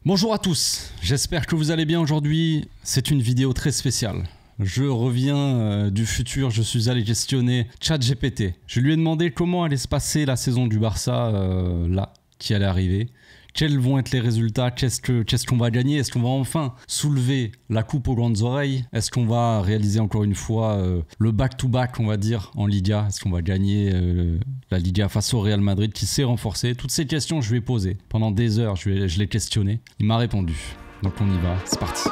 Bonjour à tous, j'espère que vous allez bien aujourd'hui. C'est une vidéo très spéciale. Je reviens du futur, je suis allé questionner ChatGPT. Je lui ai demandé comment allait se passer la saison du Barça là, qui allait arriver. Quels vont être les résultats? Qu'est-ce qu'on va gagner? Est-ce qu'on va enfin soulever la coupe aux grandes oreilles? Est-ce qu'on va réaliser encore une fois le back-to-back, on va dire, en Liga? Est-ce qu'on va gagner la Liga face au Real Madrid qui s'est renforcé? Toutes ces questions, je lui ai posées. Pendant des heures, je l'ai questionné. Il m'a répondu. Donc on y va, c'est parti.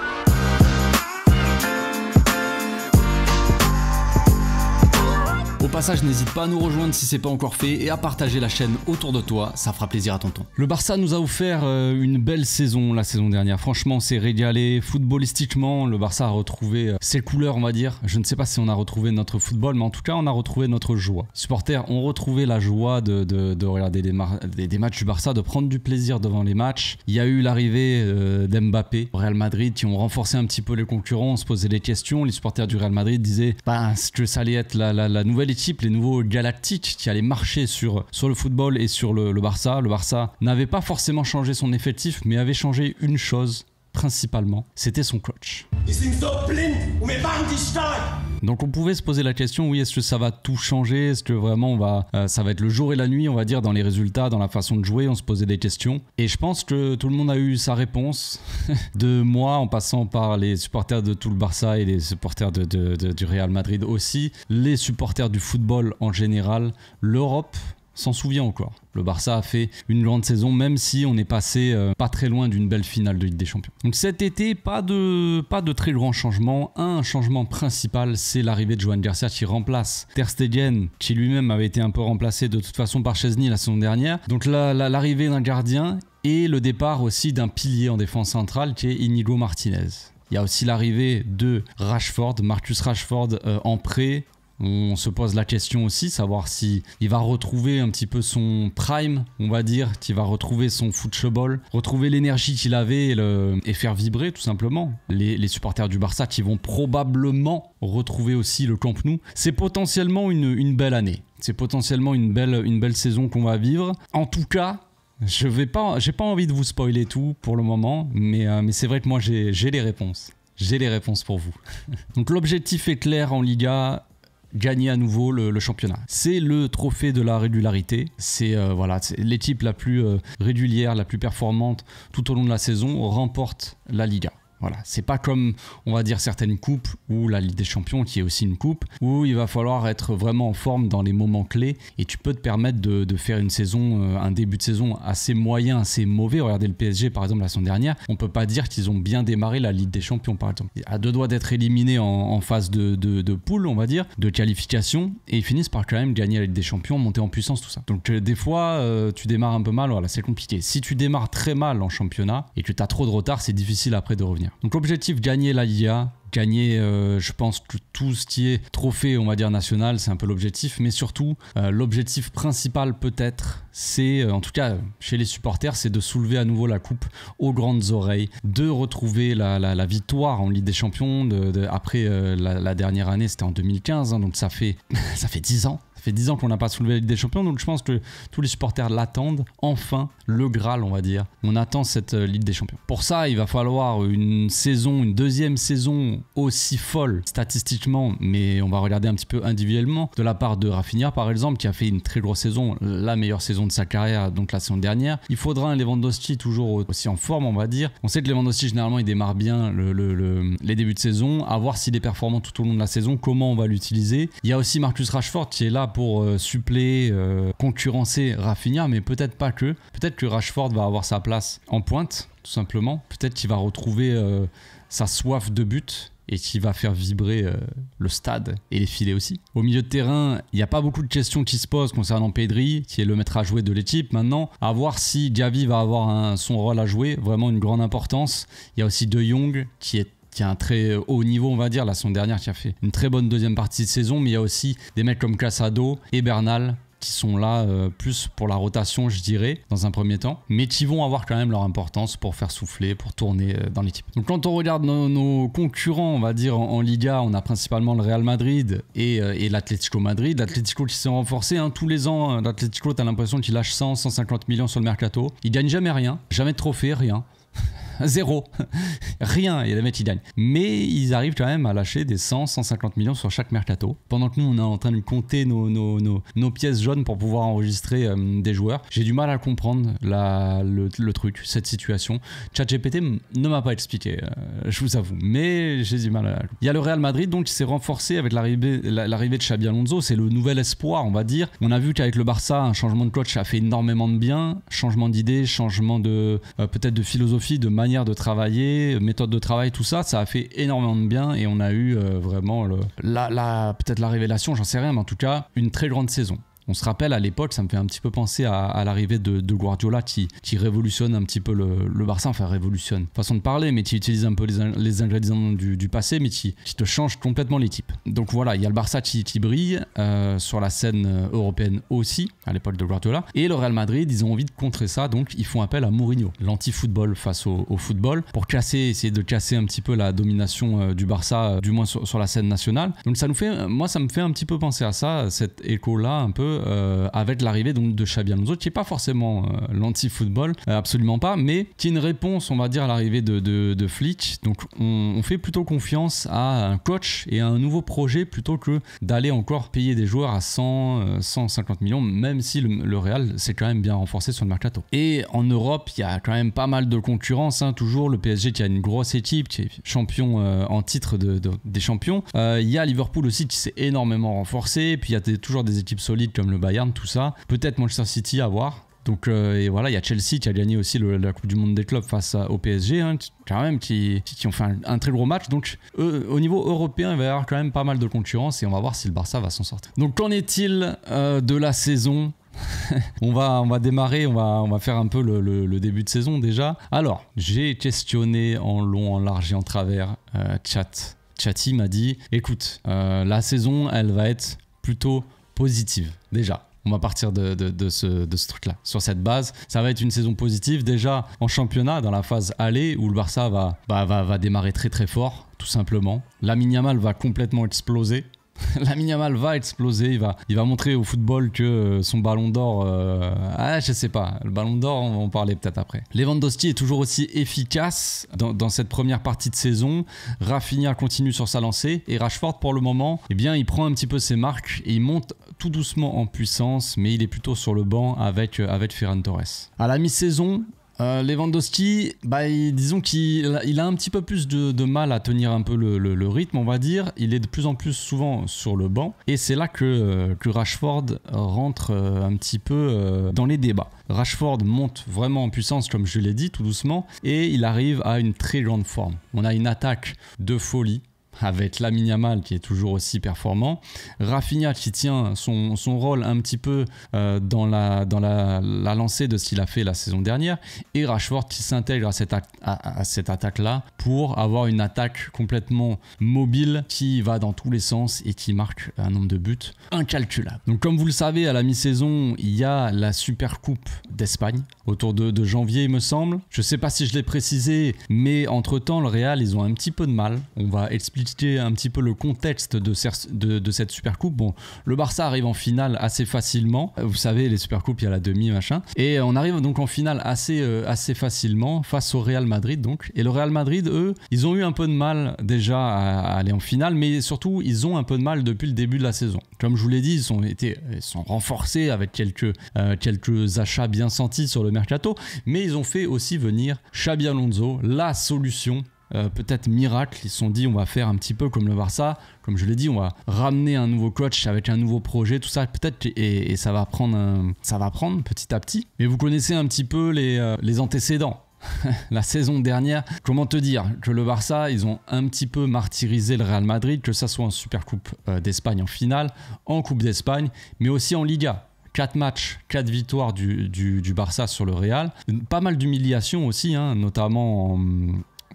Au passage, n'hésite pas à nous rejoindre si c'est pas encore fait et à partager la chaîne autour de toi, ça fera plaisir à tonton. Le Barça nous a offert une belle saison la saison dernière. Franchement, c'est régalé. Footballistiquement, le Barça a retrouvé ses couleurs, on va dire. Je ne sais pas si on a retrouvé notre football, mais en tout cas, on a retrouvé notre joie. Les supporters ont retrouvé la joie de regarder des matchs du Barça, de prendre du plaisir devant les matchs. Il y a eu l'arrivée d'Mbappé au Real Madrid qui ont renforcé un petit peu les concurrents. On se posait des questions. Les supporters du Real Madrid disaient est-ce que ça allait être la nouvelle équipe, les nouveaux Galactiques qui allaient marcher sur le football et sur le Barça. Le Barça n'avait pas forcément changé son effectif, mais avait changé une chose principalement, c'était son coach. Donc on pouvait se poser la question, oui, est-ce que ça va tout changer? Est-ce que vraiment ça va être le jour et la nuit, on va dire, dans les résultats, dans la façon de jouer? On se posait des questions. Et je pense que tout le monde a eu sa réponse. De moi, en passant par les supporters de tout le Barça et les supporters du Real Madrid aussi, les supporters du football en général, l'Europe s'en souvient encore. Le Barça a fait une grande saison, même si on est passé pas très loin d'une belle finale de Ligue des Champions. Donc cet été, pas de très grands changements. Un changement principal, c'est l'arrivée de Joan Garcia qui remplace Ter Stegen, qui lui-même avait été un peu remplacé de toute façon par Szczęsny la saison dernière. Donc l'arrivée d'un gardien et le départ aussi d'un pilier en défense centrale qui est Íñigo Martínez. Il y a aussi l'arrivée de Rashford, Marcus Rashford en prêt. On se pose la question aussi, savoir si il va retrouver un petit peu son prime, on va dire, qu'il va retrouver son football, retrouver l'énergie qu'il avait et faire vibrer tout simplement les supporters du Barça qui vont probablement retrouver aussi le Camp Nou. C'est potentiellement une belle année, c'est potentiellement une belle saison qu'on va vivre. En tout cas, j'ai pas envie de vous spoiler tout pour le moment, mais c'est vrai que moi j'ai les réponses. J'ai les réponses pour vous. Donc l'objectif est clair en Liga. Gagner à nouveau le championnat. C'est le trophée de la régularité. C'est l'équipe la plus régulière, la plus performante tout au long de la saison remporte la Liga. Voilà, c'est pas comme, on va dire, certaines coupes ou la Ligue des Champions qui est aussi une coupe où il va falloir être vraiment en forme dans les moments clés et tu peux te permettre de faire une saison, un début de saison assez moyen, assez mauvais. Regardez le PSG par exemple la saison dernière, on peut pas dire qu'ils ont bien démarré la Ligue des Champions par exemple. À deux doigts d'être éliminés en phase de poule, on va dire, de qualification, et ils finissent par quand même gagner la Ligue des Champions, monter en puissance, tout ça. Donc des fois tu démarres un peu mal, voilà, c'est compliqué. Si tu démarres très mal en championnat et que tu as trop de retard, c'est difficile après de revenir. Donc l'objectif, gagner la Liga, gagner je pense que tout ce qui est trophée, on va dire national, c'est un peu l'objectif, mais surtout l'objectif principal peut-être, c'est en tout cas chez les supporters, c'est de soulever à nouveau la coupe aux grandes oreilles, de retrouver la victoire en Ligue des Champions après la dernière année, c'était en 2015, hein, donc ça fait 10 ans. Ça fait 10 ans qu'on n'a pas soulevé la Ligue des Champions, donc je pense que tous les supporters l'attendent. Enfin, le Graal, on va dire. On attend cette Ligue des Champions. Pour ça, il va falloir une deuxième saison aussi folle statistiquement, mais on va regarder un petit peu individuellement, de la part de Rafinha, par exemple, qui a fait une très grosse saison, la meilleure saison de sa carrière, donc la saison dernière. Il faudra un Lewandowski toujours aussi en forme, on va dire. On sait que Lewandowski, généralement, il démarre bien les débuts de saison. À voir s'il est performant tout au long de la saison, comment on va l'utiliser. Il y a aussi Marcus Rashford qui est là pour suppléer, concurrencer Rafinha, mais peut-être pas que. Peut-être que Rashford va avoir sa place en pointe, tout simplement. Peut-être qu'il va retrouver sa soif de but et qui va faire vibrer le stade et les filets aussi. Au milieu de terrain, il n'y a pas beaucoup de questions qui se posent concernant Pedri, qui est le maître à jouer de l'équipe. Maintenant, à voir si Gavi va avoir son rôle à jouer, vraiment une grande importance. Il y a aussi De Jong qui a un très haut niveau, on va dire, la saison dernière, qui a fait une très bonne deuxième partie de saison, mais il y a aussi des mecs comme Casado et Bernal qui sont là plus pour la rotation, je dirais, dans un premier temps, mais qui vont avoir quand même leur importance pour faire souffler, pour tourner dans l'équipe. Donc quand on regarde nos concurrents, on va dire en Liga, on a principalement le Real Madrid et l'Atlético Madrid. L'Atlético qui s'est renforcé, hein, tous les ans, l'Atlético, t'as l'impression qu'il lâche 100, 150 millions sur le mercato. Il gagne jamais rien, jamais de trophée, rien. zéro. Rien, et les mecs ils gagnent. Mais ils arrivent quand même à lâcher des 100-150 millions sur chaque mercato. Pendant que nous on est en train de compter nos pièces jaunes pour pouvoir enregistrer des joueurs. J'ai du mal à comprendre le truc, cette situation. ChatGPT ne m'a pas expliqué, je vous avoue. Mais j'ai du mal à... Il y a le Real Madrid donc qui s'est renforcé avec l'arrivée de Xabi Alonso. C'est le nouvel espoir, on va dire. On a vu qu'avec le Barça, un changement de coach a fait énormément de bien. Changement d'idées, changement de peut-être de philosophie, de manière de travailler, méthode de travail, tout ça, ça a fait énormément de bien et on a eu vraiment peut-être la révélation, j'en sais rien, mais en tout cas, une très grande saison. On se rappelle à l'époque, ça me fait un petit peu penser à l'arrivée de Guardiola qui révolutionne un petit peu le Barça, enfin révolutionne, façon de parler, mais qui utilise un peu les ingrédients du passé, mais qui te change complètement l'équipe. Donc voilà, il y a le Barça qui brille sur la scène européenne aussi, à l'époque de Guardiola, et le Real Madrid, ils ont envie de contrer ça, donc ils font appel à Mourinho, l'anti-football face au football, pour essayer de casser un petit peu la domination du Barça, du moins sur la scène nationale. Donc ça me fait un petit peu penser à ça, cet écho-là un peu, avec l'arrivée donc de Xabi Alonso qui n'est pas forcément l'anti-football, absolument pas, mais qui est une réponse on va dire à l'arrivée de Flick. Donc on fait plutôt confiance à un coach et à un nouveau projet plutôt que d'aller encore payer des joueurs à 150 millions, même si le Real s'est quand même bien renforcé sur le mercato. Et en Europe il y a quand même pas mal de concurrence, toujours le PSG qui a une grosse équipe, qui est champion en titre des champions. Il y a Liverpool aussi qui s'est énormément renforcé, puis il y a toujours des équipes solides comme le Bayern, tout ça. Peut-être Manchester City à voir. Donc, et voilà, il y a Chelsea qui a gagné aussi la Coupe du Monde des clubs face au PSG, quand même, qui ont fait un très gros match. Donc, au niveau européen, il va y avoir quand même pas mal de concurrence et on va voir si le Barça va s'en sortir. Donc, qu'en est-il de la saison? on va démarrer, on va faire un peu le début de saison déjà. Alors, j'ai questionné en long, en large et en travers Chatty m'a dit, écoute, la saison, elle va être plutôt positive. Déjà, on va partir de ce truc-là. Sur cette base, ça va être une saison positive. Déjà, en championnat, dans la phase aller, où le Barça va démarrer très très fort, tout simplement. Lamine Yamal va complètement exploser. Lamine Yamal va exploser, il va montrer au football que son ballon d'or, je sais pas, le ballon d'or on va en parler peut-être après. Lewandowski est toujours aussi efficace dans cette première partie de saison. Rafinha continue sur sa lancée et Rashford pour le moment, eh bien il prend un petit peu ses marques et il monte tout doucement en puissance, mais il est plutôt sur le banc avec Ferran Torres. À la mi-saison, Lewandowski, disons qu'il a un petit peu plus de mal à tenir un peu le rythme, on va dire. Il est de plus en plus souvent sur le banc et c'est là que Rashford rentre un petit peu dans les débats. Rashford monte vraiment en puissance, comme je l'ai dit, tout doucement, et il arrive à une très grande forme. On a une attaque de folie avec Lamine Yamal qui est toujours aussi performant, Rafinha qui tient son rôle un petit peu dans la lancée de ce qu'il a fait la saison dernière, et Rashford qui s'intègre à cette attaque-là pour avoir une attaque complètement mobile qui va dans tous les sens et qui marque un nombre de buts incalculable. Donc comme vous le savez, à la mi-saison, il y a la Super Coupe d'Espagne autour de janvier il me semble. Je sais pas si je l'ai précisé, mais entre-temps le Real ils ont un petit peu de mal. On va expliquer un petit peu le contexte de cette Super Coupe. Bon, le Barça arrive en finale assez facilement. Vous savez, les Super Coupes, il y a la demi, machin. Et on arrive donc en finale assez facilement face au Real Madrid, donc. Et le Real Madrid, eux, ils ont eu un peu de mal déjà à aller en finale, mais surtout, ils ont un peu de mal depuis le début de la saison. Comme je vous l'ai dit, ils sont renforcés avec quelques achats bien sentis sur le mercato, mais ils ont fait aussi venir Xabi Alonso, la solution. Peut-être miracle, ils se sont dit on va faire un petit peu comme le Barça, comme je l'ai dit, on va ramener un nouveau coach avec un nouveau projet, tout ça peut-être, et ça va prendre petit à petit. Mais vous connaissez un petit peu les antécédents. La saison dernière, comment te dire que le Barça, ils ont un petit peu martyrisé le Real Madrid, que ça soit en Super Coupe d'Espagne en finale, en Coupe d'Espagne, mais aussi en Liga. 4 matchs, 4 victoires du Barça sur le Real. Pas mal d'humiliations aussi, notamment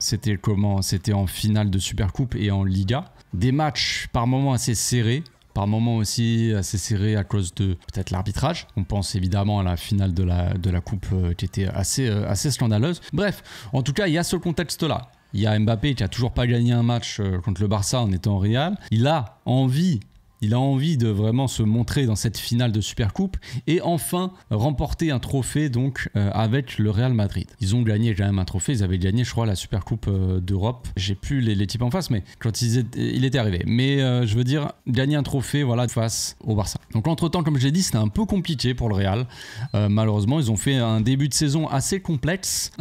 c'était en finale de Supercoupe et en Liga. Des matchs par moments assez serrés, par moments aussi assez serrés à cause de peut-être l'arbitrage. On pense évidemment à la finale de la Coupe qui était assez scandaleuse. Bref, en tout cas, il y a ce contexte-là. Il y a Mbappé qui a toujours pas gagné un match contre le Barça en étant au Real. Il a envie Il a envie de vraiment se montrer dans cette finale de Supercoupe et enfin remporter un trophée donc avec le Real Madrid. Ils ont gagné quand même un trophée, ils avaient gagné je crois la Supercoupe d'Europe. J'ai plus les types en face mais quand il était arrivé. Mais je veux dire gagner un trophée voilà face au Barça. Donc entre temps comme je l'ai dit c'était un peu compliqué pour le Real. Malheureusement ils ont fait un début de saison assez complexe.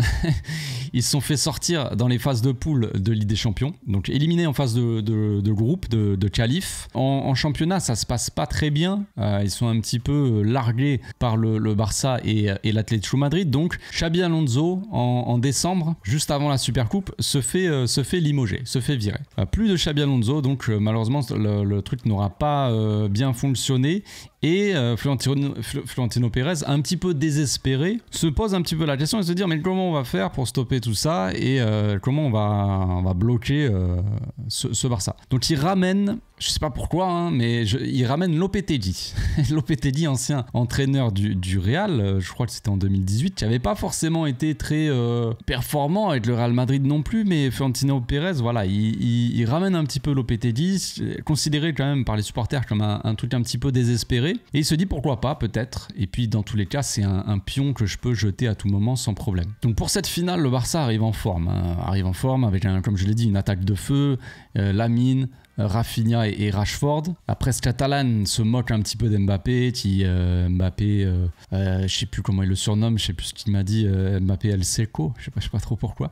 Ils se sont fait sortir dans les phases de poule de Ligue des Champions. Donc éliminés en phase de groupe de qualif. En championnat ça se passe pas très bien. Ils sont un petit peu largués par le Barça et l'Atlético Madrid. Donc Xabi Alonso en décembre, juste avant la Supercoupe, se fait limoger, se fait virer. Plus de Xabi Alonso, donc malheureusement le truc n'aura pas bien fonctionné. Et Florentino Pérez, un petit peu désespéré, se pose un petit peu la question et se dit mais comment on va faire pour stopper tout ça et comment on va bloquer ce Barça. Donc il ramène, je sais pas pourquoi, hein, mais il ramène Lopetegui. Lopetegui, ancien entraîneur du Real, je crois que c'était en 2018, qui n'avait pas forcément été très performant avec le Real Madrid non plus, mais Florentino Pérez, voilà, il ramène un petit peu Lopetegui, considéré quand même par les supporters comme un truc un petit peu désespéré. Et il se dit pourquoi pas peut-être, et puis dans tous les cas c'est un pion que je peux jeter à tout moment sans problème. Donc pour cette finale le Barça arrive en forme avec comme je l'ai dit une attaque de feu, Lamine, Rafinha et Rashford. La presse catalane se moque un petit peu d'Mbappé, je sais plus comment il le surnomme, je sais plus ce qu'il m'a dit, Mbappé El Seco, je sais pas trop pourquoi.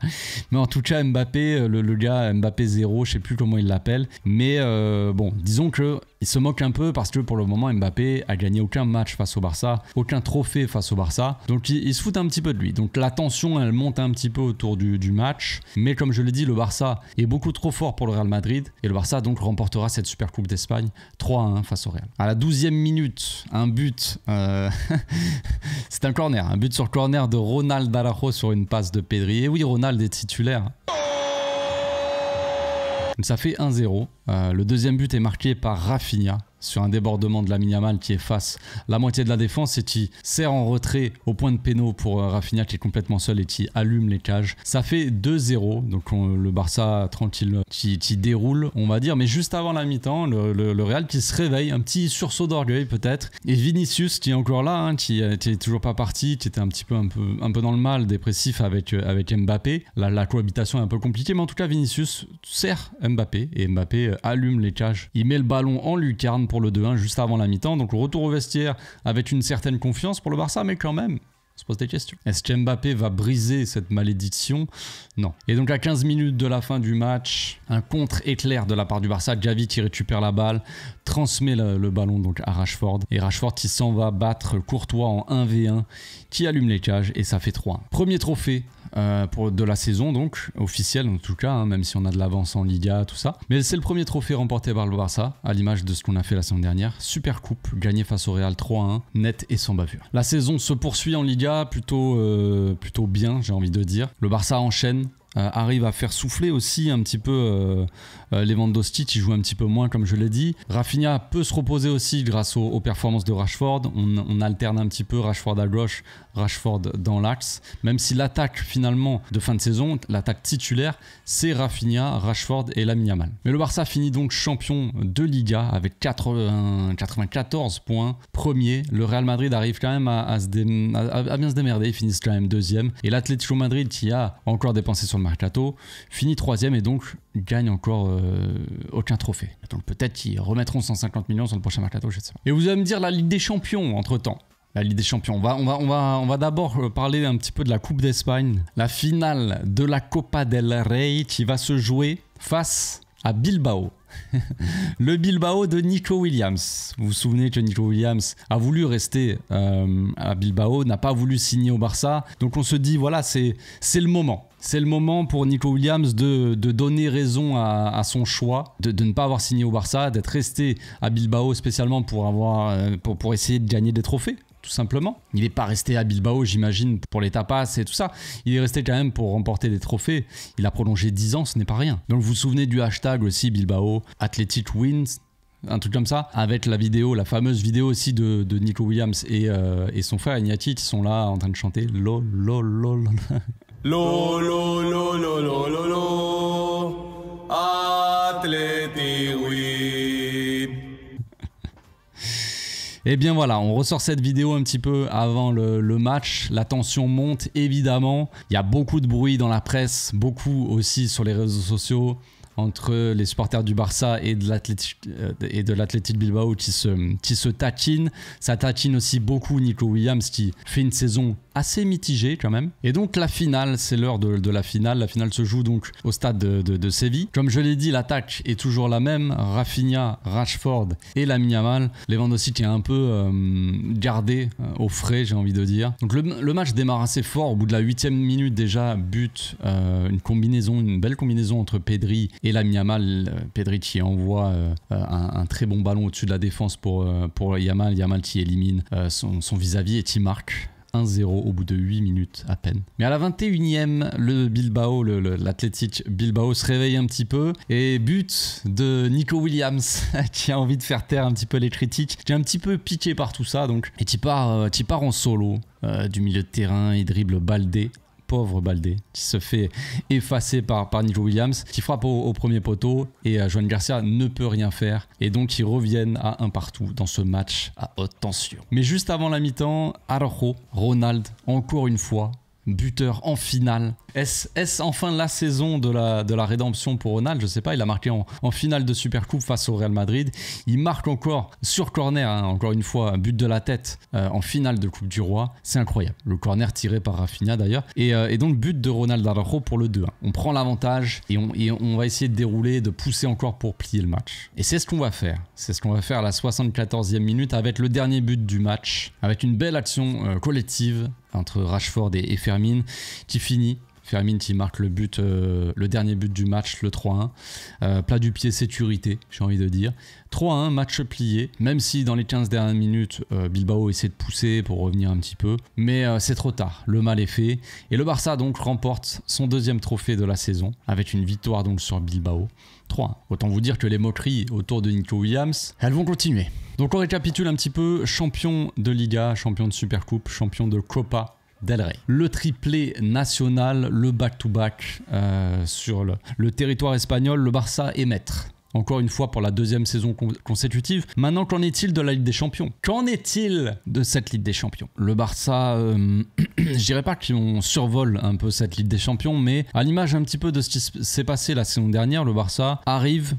Mais en tout cas Mbappé, le gars Mbappé 0, je sais plus comment il l'appelle. Mais bon, disons que il se moque un peu parce que pour le moment Mbappé a gagné aucun match face au Barça, aucun trophée face au Barça. Donc il se fout un petit peu de lui. Donc la tension elle monte un petit peu autour du match. Mais comme je l'ai dit, le Barça est beaucoup trop fort pour le Real Madrid et le Barça donc remportera cette Supercoupe d'Espagne 3-1 face au Real. À la 12e minute, un but, c'est un corner, un but sur corner de Ronald Araujo sur une passe de Pedri. Et oui, Ronald est titulaire. Ça fait 1-0. Le deuxième but est marqué par Rafinha sur un débordement de Lamine Yamal qui efface la moitié de la défense et qui sert en retrait au point de péno pour Rafinha qui est complètement seul et qui allume les cages. Ça fait 2-0, donc le Barça tranquille qui déroule, on va dire, mais juste avant la mi-temps, le Real qui se réveille, un petit sursaut d'orgueil peut-être, et Vinicius qui est encore là, hein, qui est toujours pas parti, qui était un peu dans le mal, dépressif avec Mbappé. La cohabitation est un peu compliquée, mais en tout cas Vinicius sert Mbappé et Mbappé allume les cages. Il met le ballon en lucarne pour le 2-1 juste avant la mi-temps, donc le retour au vestiaire avec une certaine confiance pour le Barça, mais quand même on se pose des questions. Est-ce que Mbappé va briser cette malédiction? Non. Et donc à 15 minutes de la fin du match, un contre-éclair de la part du Barça, Gavi qui récupère la balle, transmet le ballon donc à Rashford, et Rashford qui s'en va battre Courtois en 1v1, qui allume les cages et ça fait 3-1. Premier trophée de la saison donc, officiel en tout cas, hein, même si on a de l'avance en Liga, tout ça. Mais c'est le premier trophée remporté par le Barça, à l'image de ce qu'on a fait la saison dernière. Super coupe, gagnée face au Real 3-1, net et sans bavure. La saison se poursuit en Liga, plutôt bien j'ai envie de dire. Le Barça enchaîne. Arrive à faire souffler aussi un petit peu Lewandowski qui joue un petit peu moins comme je l'ai dit. Rafinha peut se reposer aussi grâce aux performances de Rashford. On alterne un petit peu Rashford à gauche, Rashford dans l'axe. Même si l'attaque finalement de fin de saison, l'attaque titulaire, c'est Rafinha, Rashford et Lamine Yamal. Mais le Barça finit donc champion de Liga avec 94 points. Premier, le Real Madrid arrive quand même à bien se démerder. Ils finissent quand même deuxième. Et l'Atlético Madrid qui a encore dépensé sur le mercato finit troisième et donc gagne encore aucun trophée. Donc peut-être qu'ils remettront 150 millions sur le prochain mercato, je sais pas. Et vous allez me dire la Ligue des Champions entre temps. La Ligue des Champions. On va d'abord parler un petit peu de la Coupe d'Espagne. La finale de la Copa del Rey qui va se jouer face à Bilbao. Le Bilbao de Nico Williams. Vous vous souvenez que Nico Williams a voulu rester à Bilbao, n'a pas voulu signer au Barça. Donc on se dit, voilà, c'est le moment. C'est le moment pour Nico Williams de donner raison à son choix, de ne pas avoir signé au Barça, d'être resté à Bilbao spécialement pour essayer de gagner des trophées. Tout simplement. Il n'est pas resté à Bilbao, j'imagine, pour les tapas et tout ça. Il est resté quand même pour remporter des trophées. Il a prolongé 10 ans, ce n'est pas rien. Donc vous vous souvenez du hashtag aussi Bilbao, Athletic Wins, un truc comme ça, avec la fameuse vidéo aussi de Nico Williams et son frère Iñaki qui sont là en train de chanter lol lol lol. Lol lol lol lol lol lol. Athletic Wins. Et bien voilà, on ressort cette vidéo un petit peu avant le match. La tension monte évidemment. Il y a beaucoup de bruit dans la presse, beaucoup aussi sur les réseaux sociaux entre les supporters du Barça et de l'Athletic Bilbao qui se taquinent. Ça tatine aussi beaucoup Nico Williams qui fait une saison assez mitigée quand même. Et donc la finale, c'est l'heure de la finale. La finale se joue donc au stade de Séville. Comme je l'ai dit, l'attaque est toujours la même. Rafinha, Rashford et Lamine Yamal. Lewandowski qui est un peu gardé au frais, j'ai envie de dire. Donc le match démarre assez fort. Au bout de la 8e minute déjà, but, une belle combinaison entre Pedri et Lamine Yamal. Pedri qui envoie un très bon ballon au-dessus de la défense pour Yamal. Yamal qui élimine son vis-à-vis et qui marque 1-0 au bout de 8 minutes à peine. Mais à la 21e, l'Athletic Bilbao se réveille un petit peu et but de Nico Williams qui a envie de faire taire un petit peu les critiques, qui est un petit peu piqué par tout ça donc, et qui part en solo du milieu de terrain et dribble Baldé. Pauvre Baldé, qui se fait effacer par Nico Williams, qui frappe au premier poteau et Joan Garcia ne peut rien faire et donc ils reviennent à un partout dans ce match à haute tension. Mais juste avant la mi-temps, Araujo, Ronald, encore une fois, buteur en finale. Est-ce enfin la saison de la rédemption pour Ronald? Je sais pas, il a marqué en finale de Supercoupe face au Real Madrid. Il marque encore sur corner, encore une fois, un but de la tête en finale de Coupe du Roi. C'est incroyable. Le corner tiré par Rafinha d'ailleurs. Et donc but de Ronald Araujo pour le 2-1. On prend l'avantage et on va essayer de dérouler, de pousser encore pour plier le match. Et c'est ce qu'on va faire. C'est ce qu'on va faire à la 74e minute avec le dernier but du match, avec une belle action collective entre Rashford et Fermin qui finit. Fermin qui marque le dernier but du match, le 3-1. Plat du pied, sécurité, j'ai envie de dire. 3-1, match plié, même si dans les 15 dernières minutes, Bilbao essaie de pousser pour revenir un petit peu. Mais c'est trop tard, le mal est fait. Et le Barça donc remporte son 2e trophée de la saison, avec une victoire donc sur Bilbao. 3-1. Autant vous dire que les moqueries autour de Nico Williams, elles vont continuer. Donc on récapitule un petit peu, champion de Liga, champion de Supercoupe, champion de Copa del Rey. Le triplé national, le back-to-back sur le territoire espagnol, le Barça est maître. Encore une fois pour la 2e saison consécutive. Maintenant, qu'en est-il de la Ligue des Champions? Qu'en est-il de cette Ligue des Champions? Le Barça, je dirais pas qu'on survole un peu cette Ligue des Champions, mais à l'image un petit peu de ce qui s'est passé la saison dernière, le Barça arrive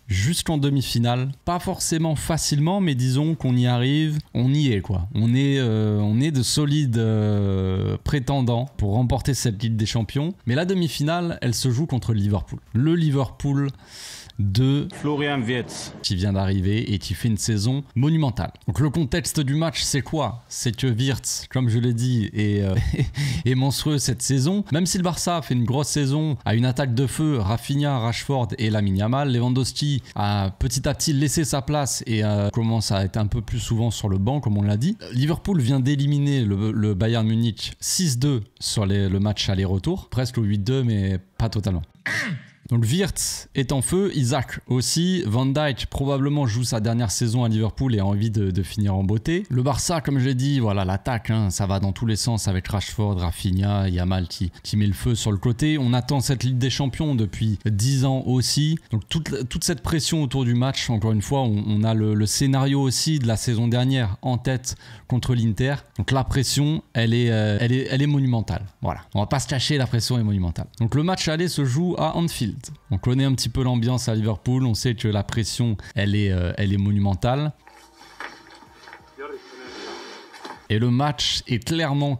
jusqu'en demi-finale, pas forcément facilement, mais disons qu'on y arrive, on y est quoi. On est de solides prétendants pour remporter cette Ligue des Champions, mais la demi-finale, elle se joue contre le Liverpool. Le Liverpool de Florian Wirtz qui vient d'arriver et qui fait une saison monumentale. Donc le contexte du match, c'est quoi? C'est que Wirtz, comme je l'ai dit, est monstrueux cette saison. Même si le Barça fait une grosse saison, a une attaque de feu, Rafinha, Rashford et Lamine Yamal, Lewandowski a petit à petit laissé sa place et commence à être un peu plus souvent sur le banc, comme on l'a dit. Liverpool vient d'éliminer le Bayern Munich 6-2 sur le match aller-retour, presque au 8-2 mais pas totalement. Donc Wirtz est en feu, Isaac aussi, Van Dijk probablement joue sa dernière saison à Liverpool et a envie de finir en beauté. Le Barça, comme j'ai dit, voilà l'attaque, ça va dans tous les sens avec Rashford, Rafinha, Yamal qui met le feu sur le côté. On attend cette Ligue des Champions depuis 10 ans aussi. Donc toute cette pression autour du match, encore une fois, on a le scénario aussi de la saison dernière en tête contre l'Inter. Donc la pression, elle est monumentale. Voilà, on va pas se cacher, la pression est monumentale. Donc le match aller se joue à Anfield. On connaît un petit peu l'ambiance à Liverpool, on sait que la pression, elle est monumentale. Et le match est clairement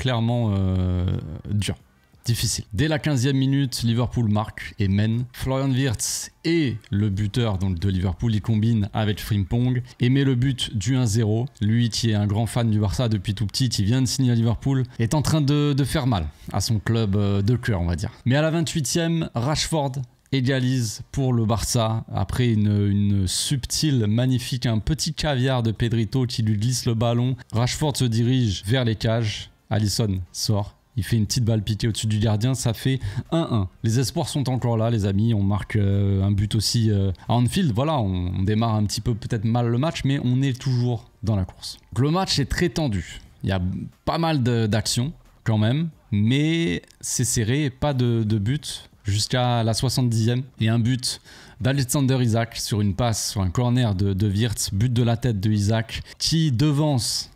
dur. Difficile. Dès la 15e minute, Liverpool marque et mène. Florian Wirtz est le buteur donc, de Liverpool. Il combine avec Frimpong et met le but du 1-0. Lui qui est un grand fan du Barça depuis tout petit, qui vient de signer à Liverpool, est en train de faire mal à son club de cœur, on va dire. Mais à la 28e, Rashford égalise pour le Barça après une subtile, magnifique, un petit caviar de Pedrito qui lui glisse le ballon. Rashford se dirige vers les cages. Alisson sort. Il fait une petite balle piquée au-dessus du gardien, ça fait 1-1. Les espoirs sont encore là, les amis. On marque un but aussi à Anfield. Voilà, on démarre un petit peu peut-être mal le match, mais on est toujours dans la course. Donc, le match est très tendu. Il y a pas mal d'actions quand même, mais c'est serré, pas de but. jusqu'à la 70e. Et un but d'Alexander Isak sur une passe, sur un corner de Wirtz. But de la tête de Isak qui devance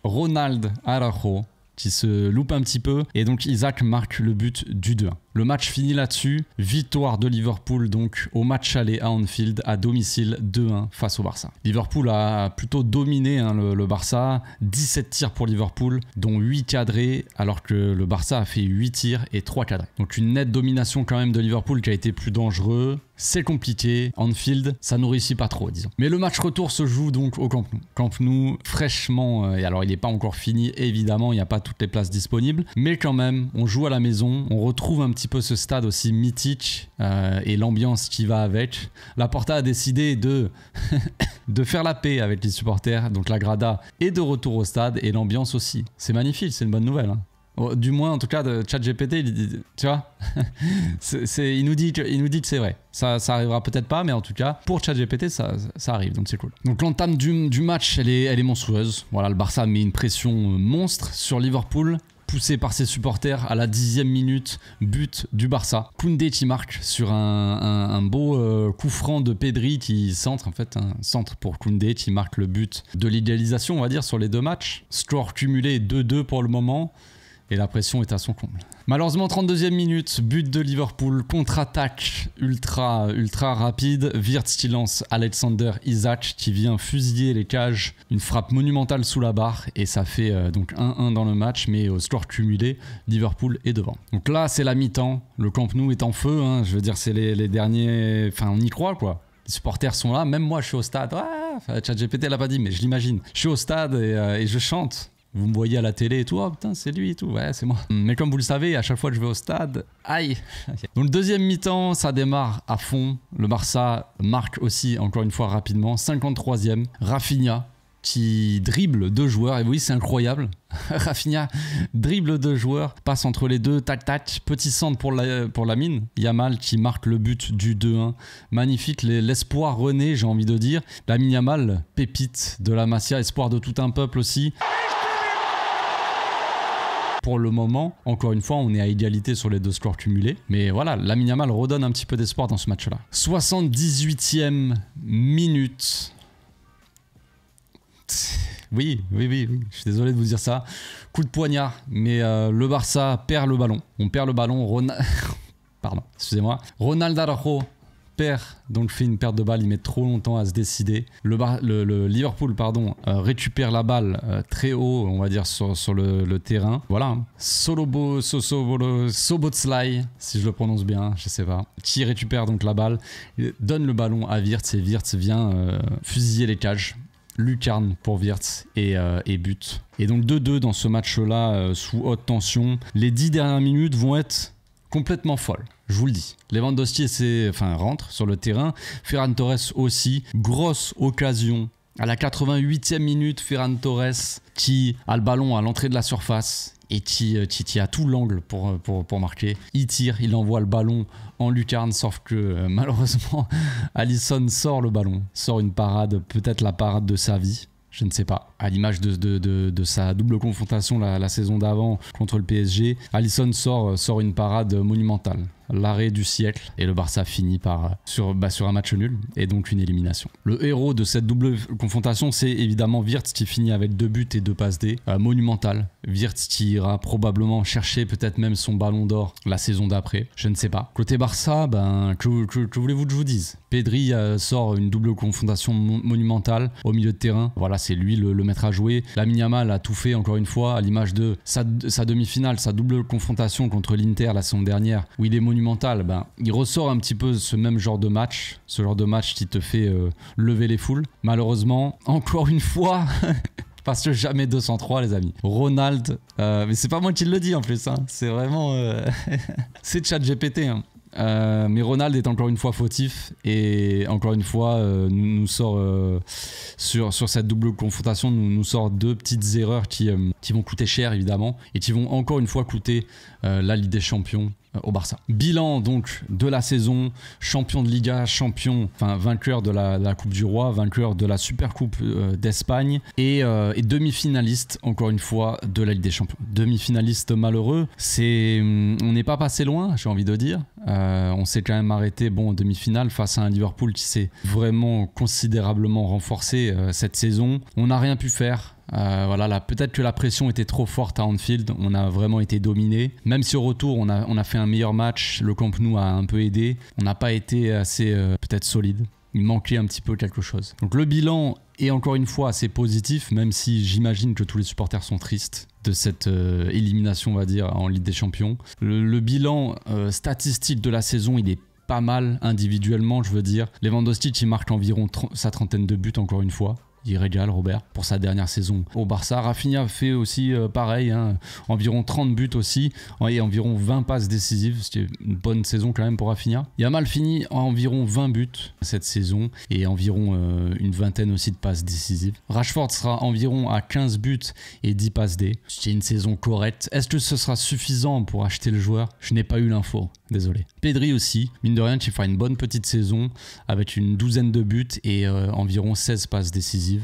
Ronald Araujo, qui se loupe un petit peu. Et donc Isak marque le but du 2-1. Le match finit là-dessus. Victoire de Liverpool donc au match aller à Anfield à domicile 2-1 face au Barça. Liverpool a plutôt dominé le Barça. 17 tirs pour Liverpool dont 8 cadrés alors que le Barça a fait 8 tirs et 3 cadrés. Donc une nette domination quand même de Liverpool qui a été plus dangereux. C'est compliqué. Anfield, ça nous réussit pas trop, disons. Mais le match retour se joue donc au Camp Nou. Camp Nou, fraîchement, et alors il n'est pas encore fini, évidemment, il n'y a pas toutes les places disponibles. Mais quand même, on joue à la maison, on retrouve un petit peu ce stade aussi mythique et l'ambiance qui va avec. Laporta a décidé de faire la paix avec les supporters, donc la Grada est de retour au stade et l'ambiance aussi. C'est magnifique, c'est une bonne nouvelle. Hein. Du moins, en tout cas, de ChatGPT, tu vois, il nous dit que c'est vrai. Ça arrivera peut-être pas, mais en tout cas, pour ChatGPT, ça arrive, donc c'est cool. Donc l'entame du match, elle est monstrueuse. Voilà, le Barça met une pression monstre sur Liverpool, poussé par ses supporters à la 10e minute, but du Barça. Koundé qui marque sur un beau coup franc de Pedri qui centre, en fait, un centre pour Koundé qui marque le but de l'égalisation, on va dire, sur les deux matchs. Score cumulé 2-2 pour le moment. Et la pression est à son comble. Malheureusement, 32e minute, but de Liverpool, contre-attaque ultra rapide. Wirtz qui lance Alexander Isak qui vient fusiller les cages. Une frappe monumentale sous la barre et ça fait donc 1-1 dans le match, mais au score cumulé, Liverpool est devant. Donc là, c'est la mi-temps. Le Camp Nou est en feu. Hein. Je veux dire, c'est les derniers... Enfin, on y croit, quoi. Les supporters sont là. Même moi, je suis au stade. Ouais, ChatGPT l'a pas dit, mais je l'imagine. Je suis au stade et je chante. Vous me voyez à la télé et tout, oh putain c'est lui et tout, ouais c'est moi. Mais comme vous le savez, à chaque fois que je vais au stade, aïe. Donc le deuxième mi-temps, ça démarre à fond. Le Barça marque aussi encore une fois rapidement. 53e, Rafinha qui dribble deux joueurs. Et oui, c'est incroyable. Rafinha dribble deux joueurs, passe entre les deux, tac tac, petit centre pour Lamine Yamal qui marque le but du 2-1. Magnifique, l'espoir renaît, j'ai envie de dire. Lamine Yamal, pépite de la Masia, espoir de tout un peuple aussi. Pour le moment, encore une fois, on est à égalité sur les deux scores cumulés. Mais voilà, Lamine Yamal redonne un petit peu d'espoir dans ce match-là. 78e minute. Oui, je suis désolé de vous dire ça. Coup de poignard, mais le Barça perd le ballon. On perd le ballon. Pardon, excusez-moi. Ronald Araujo donc fait une perte de balle, il met trop longtemps à se décider. Le Liverpool récupère la balle très haut, on va dire, sur le terrain. Voilà, hein. Szoboszlai, si je le prononce bien, je sais pas, qui récupère donc la balle, donne le ballon à Wirtz et Wirtz vient fusiller les cages. Lucarne pour Wirtz et but. Et donc 2-2 dans ce match-là sous haute tension. Les 10 dernières minutes vont être complètement folles. Je vous le dis. Lewandowski rentre sur le terrain. Ferran Torres aussi. Grosse occasion. À la 88e minute, Ferran Torres qui a le ballon à l'entrée de la surface et qui a tout l'angle pour marquer. Il tire, il envoie le ballon en lucarne, sauf que malheureusement, Alisson sort le ballon. Sort une parade, peut-être la parade de sa vie. Je ne sais pas. À l'image de sa double confrontation la saison d'avant contre le PSG, Alisson sort une parade monumentale. L'arrêt du siècle. Et le Barça finit sur un match nul et donc une élimination. Le héros de cette double confrontation, c'est évidemment Wirtz qui finit avec 2 buts et 2 passes D. Monumental. Wirtz qui ira probablement chercher peut-être même son ballon d'or la saison d'après. Je ne sais pas. Côté Barça, que voulez-vous que je vous dise? Pedri sort une double confrontation monumentale au milieu de terrain. Voilà, c'est lui le maître à jouer. Lamine Yamal a tout fait encore une fois à l'image de sa demi-finale, sa double confrontation contre l'Inter la saison dernière où il est monumental. Il ressort un petit peu ce même genre de match, qui te fait lever les foules. Malheureusement, encore une fois, parce que jamais 203 les amis. Ronald, mais c'est pas moi qui le dis en plus, hein. C'est vraiment... c'est ChatGPT, hein. Mais Ronald est encore une fois fautif et encore une fois nous sort sur cette double confrontation nous sort 2 petites erreurs qui vont coûter cher évidemment et qui vont encore une fois coûter la Ligue des Champions au Barça. Bilan donc de la saison, champion de Liga, vainqueur de la Coupe du Roi, vainqueur de la Super Coupe d'Espagne et demi-finaliste encore une fois de la Ligue des Champions. Demi-finaliste malheureux, on n'est pas passé loin, j'ai envie de dire. On s'est quand même arrêté en demi-finale face à un Liverpool qui s'est vraiment considérablement renforcé cette saison. On n'a rien pu faire. Peut-être que la pression était trop forte à Anfield, on a vraiment été dominé, même si au retour on a fait un meilleur match, le Camp Nou a un peu aidé, on n'a pas été assez peut-être solide, il manquait un petit peu quelque chose. Donc le bilan est encore une fois assez positif, même si j'imagine que tous les supporters sont tristes de cette élimination, on va dire, en Ligue des Champions. Le bilan statistique de la saison, il est pas mal individuellement, je veux dire. Lewandowski qui marque environ sa trentaine de buts encore une fois. Il régale Robert pour sa dernière saison au Barça. Rafinha fait aussi pareil, environ 30 buts aussi et environ 20 passes décisives. C'était une bonne saison quand même pour Rafinha. Yamal finit à environ 20 buts cette saison et environ une vingtaine aussi de passes décisives. Rashford sera environ à 15 buts et 10 passes D. C'est une saison correcte. Est-ce que ce sera suffisant pour acheter le joueur? Je n'ai pas eu l'info, désolé. Pedri aussi, mine de rien, qui fera une bonne petite saison avec une douzaine de buts et environ 16 passes décisives.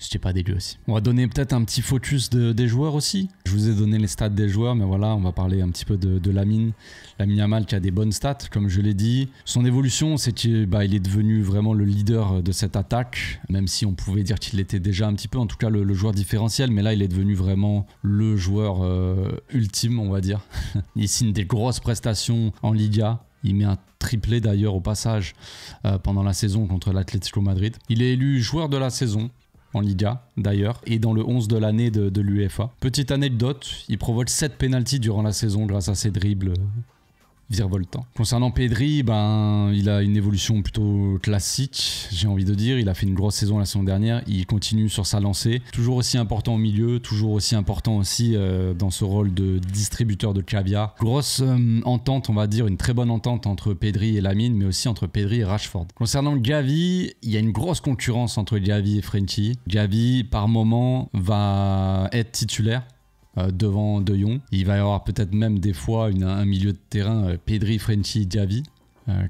C'était pas dégueu aussi. On va donner peut-être un petit focus des joueurs aussi. Je vous ai donné les stats des joueurs, mais voilà, on va parler un petit peu de Lamine Yamal qui a des bonnes stats, comme je l'ai dit. Son évolution, c'est qu'il est devenu vraiment le leader de cette attaque, même si on pouvait dire qu'il était déjà un petit peu, en tout cas le joueur différentiel, mais là il est devenu vraiment le joueur ultime, on va dire. Il signe des grosses prestations en Liga. Il met un triplé d'ailleurs au passage pendant la saison contre l'Atlético Madrid. Il est élu joueur de la saison en Liga d'ailleurs et dans le 11 de l'année de l'UEFA. Petite anecdote, il provoque 7 pénaltys durant la saison grâce à ses dribbles virevoltants. Concernant Pedri, il a une évolution plutôt classique, j'ai envie de dire. Il a fait une grosse saison la saison dernière, il continue sur sa lancée. Toujours aussi important au milieu, toujours aussi important aussi dans ce rôle de distributeur de caviar. Grosse entente, on va dire, une très bonne entente entre Pedri et Lamine, mais aussi entre Pedri et Rashford. Concernant Gavi, il y a une grosse concurrence entre Gavi et Frenkie. Gavi, par moment, va être titulaire devant De Jong. Il va y avoir peut-être même des fois un milieu de terrain Pedri, Frenkie, Gavi.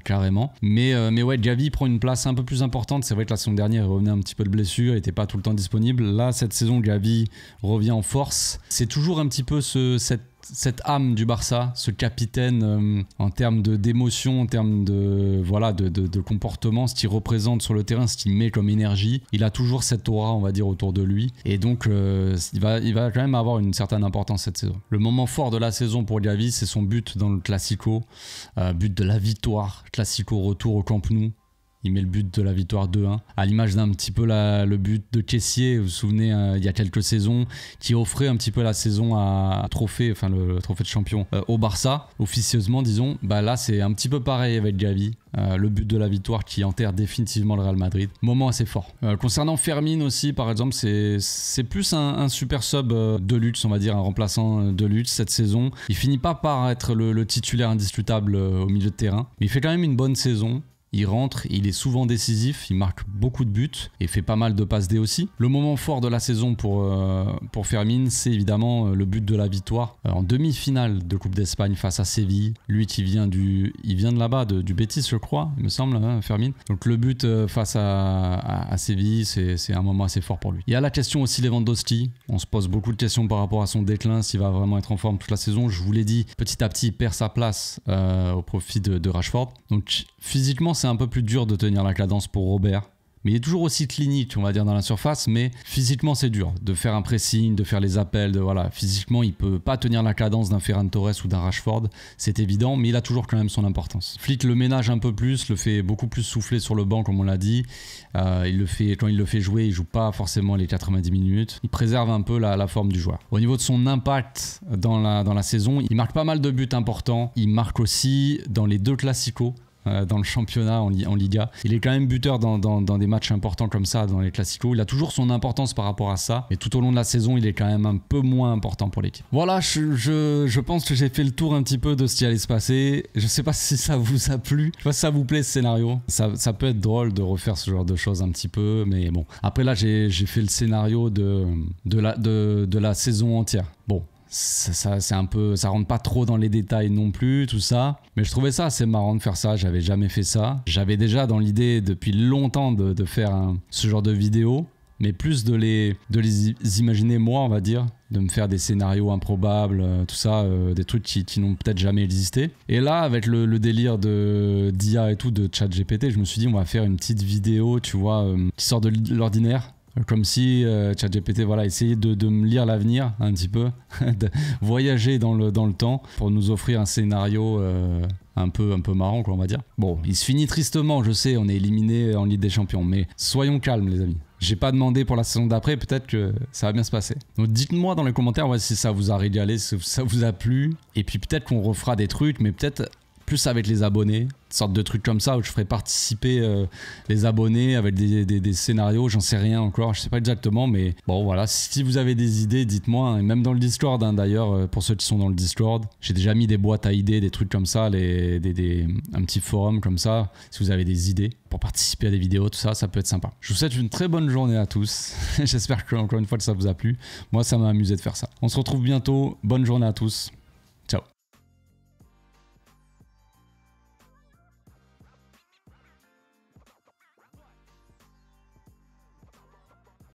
Carrément. Mais ouais, Gavi prend une place un peu plus importante. C'est vrai que la saison dernière, il revenait un petit peu de blessure, il n'était pas tout le temps disponible. Là, cette saison, Gavi revient en force. C'est toujours un petit peu cette âme du Barça, ce capitaine en termes d'émotion, en termes de comportement, ce qu'il représente sur le terrain, ce qu'il met comme énergie. Il a toujours cette aura, on va dire, autour de lui. Et donc, il va quand même avoir une certaine importance cette saison. Le moment fort de la saison pour Gavi, c'est son but dans le Classico, but de la victoire, Classico retour au Camp Nou. Il met le but de la victoire 2-1, à l'image d'un petit peu le but de Kessié, vous vous souvenez, il y a quelques saisons, qui offrait un petit peu la saison le trophée de champion au Barça, officieusement disons. Là c'est un petit peu pareil avec Gavi, le but de la victoire qui enterre définitivement le Real Madrid. Moment assez fort. Concernant Fermin aussi, par exemple, c'est plus un super sub de luxe, on va dire, un remplaçant de luxe cette saison. Il finit pas par être le titulaire indiscutable au milieu de terrain, mais il fait quand même une bonne saison. Il rentre, il est souvent décisif, il marque beaucoup de buts et fait pas mal de passes D aussi. Le moment fort de la saison pour Fermin, c'est évidemment le but de la victoire en demi-finale de Coupe d'Espagne face à Séville. Lui qui vient de là-bas, du Betis je crois, il me semble, Fermin. Donc le but face à Séville, c'est un moment assez fort pour lui. Il y a la question aussi Lewandowski. On se pose beaucoup de questions par rapport à son déclin, s'il va vraiment être en forme toute la saison. Je vous l'ai dit, petit à petit, il perd sa place au profit de Rashford. Donc physiquement, c'est un peu plus dur de tenir la cadence pour Robert. Mais il est toujours aussi clinique, on va dire, dans la surface. Mais physiquement, c'est dur de faire un pressing, de faire les appels. Physiquement, il peut pas tenir la cadence d'un Ferran Torres ou d'un Rashford. C'est évident, mais il a toujours quand même son importance. Flick le ménage un peu plus, le fait beaucoup plus souffler sur le banc, comme on l'a dit. Quand il le fait jouer, il joue pas forcément les 90 minutes. Il préserve un peu la forme du joueur. Au niveau de son impact dans la saison, il marque pas mal de buts importants. Il marque aussi dans les 2 classicos. Dans le championnat en Liga. Il est quand même buteur dans des matchs importants comme ça, dans les classicos. Il a toujours son importance par rapport à ça, mais tout au long de la saison, il est quand même un peu moins important pour l'équipe. Voilà, je pense que j'ai fait le tour un petit peu de ce qui allait se passer. Je sais pas si ça vous a plu. Je sais pas si ça vous plaît ce scénario. Ça peut être drôle de refaire ce genre de choses un petit peu, mais bon. Après là, j'ai fait le scénario de la saison entière. Bon. c'est un peu, ça rentre pas trop dans les détails non plus, tout ça. Mais je trouvais ça assez marrant de faire ça. J'avais jamais fait ça. J'avais déjà dans l'idée depuis longtemps de faire ce genre de vidéo, mais plus de les imaginer moi, on va dire, de me faire des scénarios improbables, tout ça, des trucs qui n'ont peut-être jamais existé. Et là, avec le délire d'IA et tout, de ChatGPT, je me suis dit, on va faire une petite vidéo, tu vois, qui sort de l'ordinaire. Comme si ChatGPT, voilà, essayait de me lire l'avenir un petit peu, de voyager dans le temps pour nous offrir un scénario un peu marrant, quoi, on va dire. Bon, il se finit tristement, je sais, on est éliminé en Ligue des Champions, mais soyons calmes, les amis. J'ai pas demandé pour la saison d'après, peut-être que ça va bien se passer. Donc dites-moi dans les commentaires si ça vous a régalé, si ça vous a plu. Et puis peut-être qu'on refera des trucs, mais peut-être plus avec les abonnés. Une sorte de truc comme ça où je ferai participer les abonnés avec des scénarios, j'en sais rien encore, je sais pas exactement, mais bon voilà, si vous avez des idées, dites-moi, hein, et même dans le Discord, hein, d'ailleurs, pour ceux qui sont dans le Discord, j'ai déjà mis des boîtes à idées, des trucs comme ça, un petit forum comme ça, si vous avez des idées pour participer à des vidéos, tout ça, ça peut être sympa. Je vous souhaite une très bonne journée à tous, j'espère que encore une fois que ça vous a plu, moi ça m'a amusé de faire ça. On se retrouve bientôt, bonne journée à tous.